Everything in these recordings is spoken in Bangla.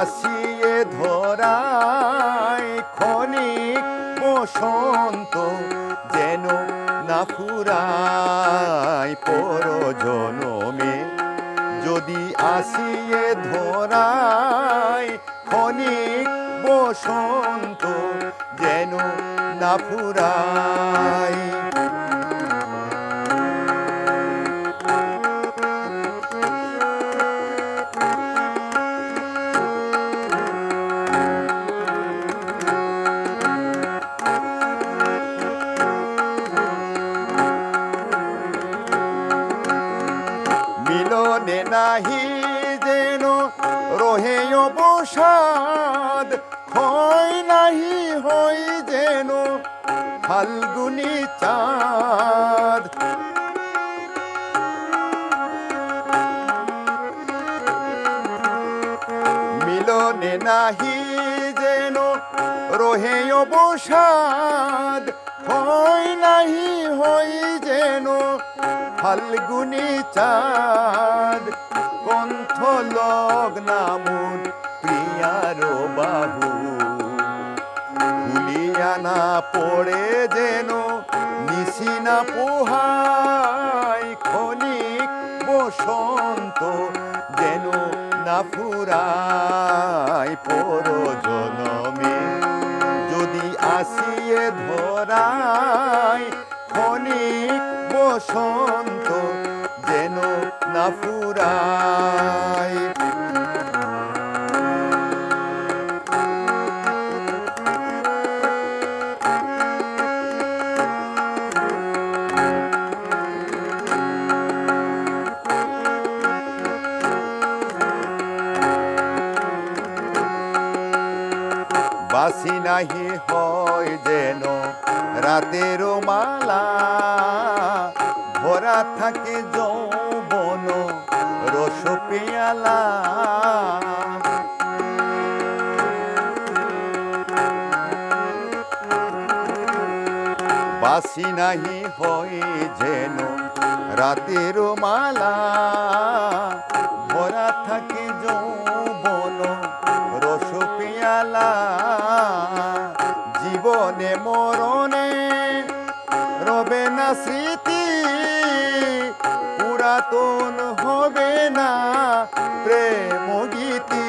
আসিয়ে ধরায় ক্ষণিক বসন্ত যেন না ফুরায় পর জনমে। যদি আসিয়ে ধরায় ক্ষণিক বসন্ত যেন না ফুরায়। মিলনে নাহি যেন রহে অবসাদ, হয় নাহি হই যেন ফাল্গুনি চাঁদ। মিলনে নাহি যেন রহে অবসাদ, হয় নাহি হই যেন ফাল্গুনি চাঁদ। কণ্ঠ লগ্নামুন প্রিয়ার বাহু ভুলিয়া না পড়ে যেন নিশি না পোহায় ক্ষণিক বসন্ত যেন না ফুরায় পর জনমে। যদি আসিয়ে ধরায় ক্ষণিক বসন্ত যেন না ফুরায়। বাসি নাহি হয় যেন রাতের মালা, ভরা থাকে যৌবন রস পেয়ালা। বাসি নাহি হয় যেন রাতের মালা, ভরা থাকে যৌবন রস পেয়ালা। জীবনে মরণে রবে না স্মৃতি, পুরাতন হবে না প্রেম গীতি।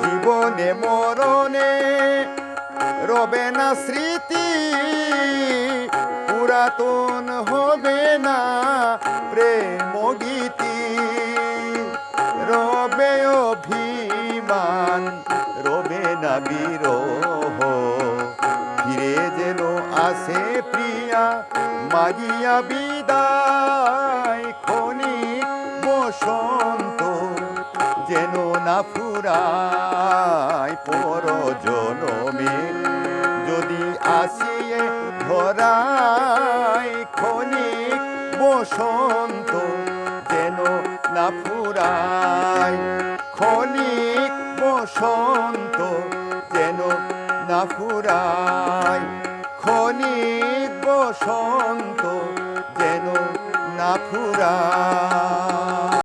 জীবনে মরণে রবে না স্মৃতি, পুরাতন হবে না প্রেম গীতি। রবে অভিমান, রবে না বিরহ, ফিরে যেন আসে প্রিয়া মাগিয়া বিদায় ক্ষণিক বসন্ত যেন না ফুরায় পর জনমে। যদি আসিয়ে ধরায় ক্ষণিক বসন্ত যেন না ফুরায়, ক্ষণিক বসন্ত যেন না ফুরায়, ক্ষণিক বসন্ত যেন না ফুরায়।